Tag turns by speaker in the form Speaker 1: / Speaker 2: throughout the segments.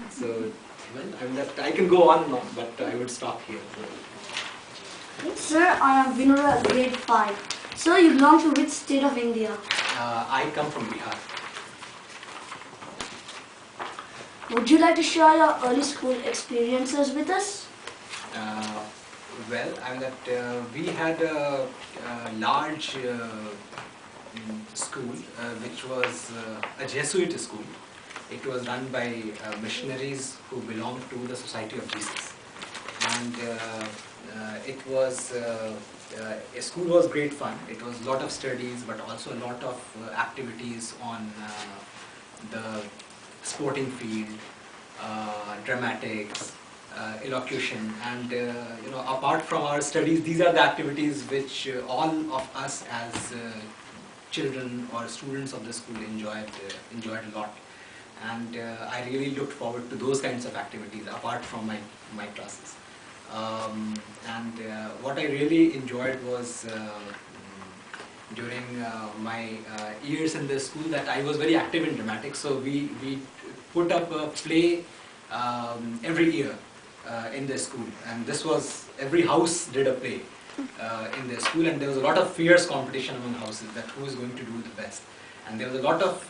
Speaker 1: So, well, I can go on and on, but I would stop here.
Speaker 2: Sir, I am Vinora, grade 5. Sir, you belong to which state of India?
Speaker 1: I come from Bihar.
Speaker 2: Would you like to share your early school experiences with us?
Speaker 1: Well, we had a large school which was a Jesuit school. It was run by missionaries who belonged to the Society of Jesus. And it was, a school was great fun. It was a lot of studies, but also a lot of activities on the sporting field, dramatics, elocution, and apart from our studies, these are the activities which all of us as children or students of the school enjoyed a lot. And I really looked forward to those kinds of activities apart from my classes. What I really enjoyed was during my years in the school that I was very active in dramatics. So we put up a play every year in the school, and this was, every house did a play in the school, and there was a lot of fierce competition among houses that who is going to do the best. And there was a lot of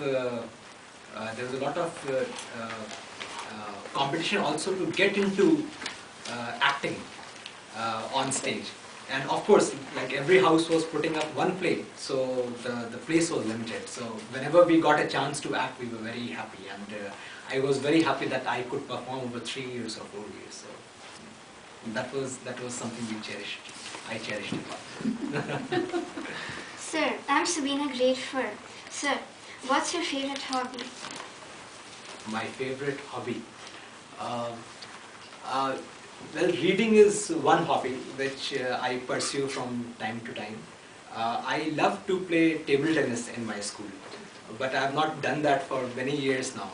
Speaker 1: competition also to get into acting on stage. And of course, like every house was putting up one play, so the place was limited. So whenever we got a chance to act, we were very happy. And I was very happy that I could perform over 3 years or 4 years. So that was something we cherished. I cherished it.
Speaker 3: Sir, I'm Sabina, grade 4. Sir, what's your favorite hobby?
Speaker 1: My favorite hobby? Well, reading is one hobby which I pursue from time to time. I love to play table tennis in my school, but I have not done that for many years now.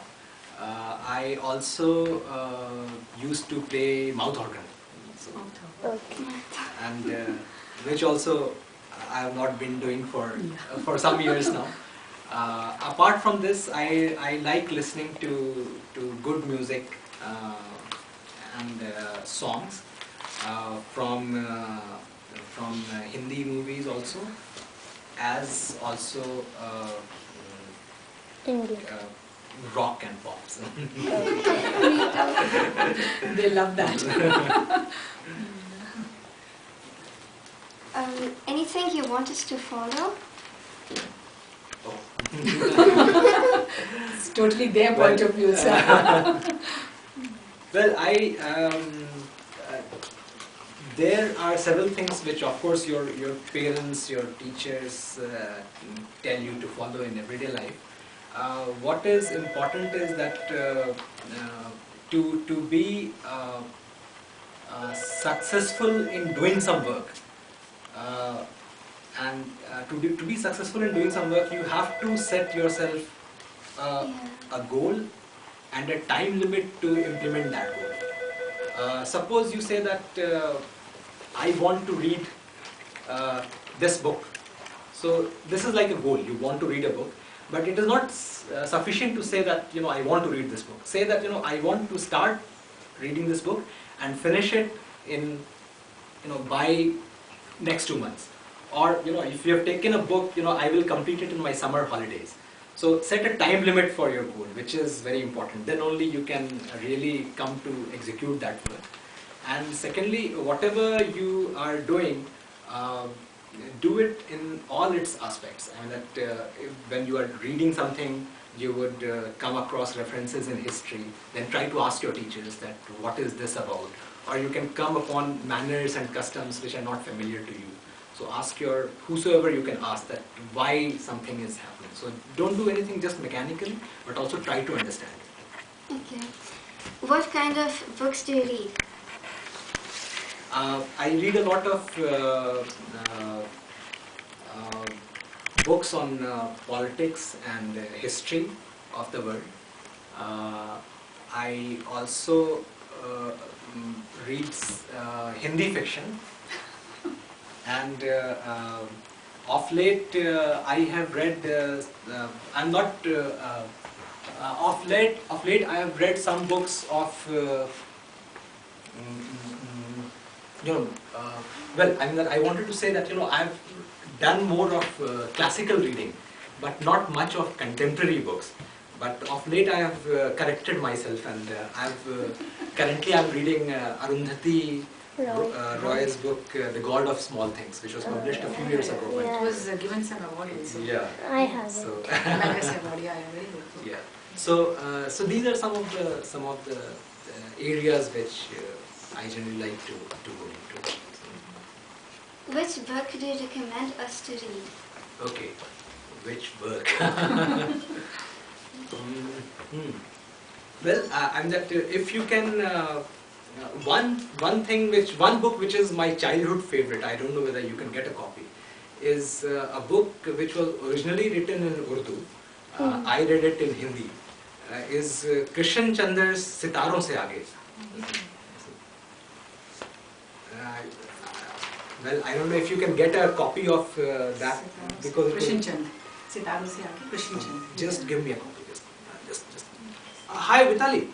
Speaker 1: I also used to play mouth organ, and which also I have not been doing for some years now. Apart from this, I like listening to good music and songs from Hindi movies also, as also rock and pops.
Speaker 4: They love that.
Speaker 3: Anything you want us to follow?
Speaker 1: Oh.
Speaker 4: It's totally their point of view, sir.
Speaker 1: Well, there are several things which, of course, your parents, your teachers tell you to follow in everyday life. What is important is that to be successful in doing some work, to be successful in doing some work, you have to set yourself a goal and a time limit to implement that goal. Suppose you say that I want to read this book. So this is like a goal. You want to read a book, but it is not sufficient to say that I want to read this book. Say that I want to start reading this book and finish it in by next 2 months. Or if you have taken a book, I will complete it in my summer holidays. So set a time limit for your goal, which is very important. Then only you can really come to execute that work. And secondly, whatever you are doing, do it in all its aspects. I mean that when you are reading something, you would come across references in history. Then try to ask your teachers that what is this about? Or you can come upon manners and customs which are not familiar to you. So ask whosoever you can ask that why something is happening. So don't do anything just mechanically, but also try to understand it.
Speaker 3: Okay. What kind of books do you read?
Speaker 1: I read a lot of books on politics and history of the world. I also read Hindi fiction. And of late, I have read, I'm not Of late, I have read some books of, you know, well, I mean, I wanted to say that, you know, I've done more of classical reading, but not much of contemporary books. But of late, I have corrected myself, and currently I'm reading Arundhati Roy's book, The God of Small Things, which was published a few years ago.
Speaker 4: It was given some award also.
Speaker 1: Yeah.
Speaker 2: I have
Speaker 1: So,
Speaker 4: Magnus Award, yeah, very good.
Speaker 1: yeah. So, so these are some of the areas which I generally like to go into.
Speaker 3: Which book do you recommend us to read?
Speaker 1: Okay, which book? Well, I'm that if you can, one book which is my childhood favorite. I don't know whether you can get a copy. Is a book which was originally written in Urdu. I read it in Hindi. Is Krishan Chandra's Sitaron Se Aage. Well, I don't know if you can get a copy of that because
Speaker 4: Krishan Chand. Sitaro se aage Krishan Chand.
Speaker 1: just give me a copy. Just. Hi, Vitali.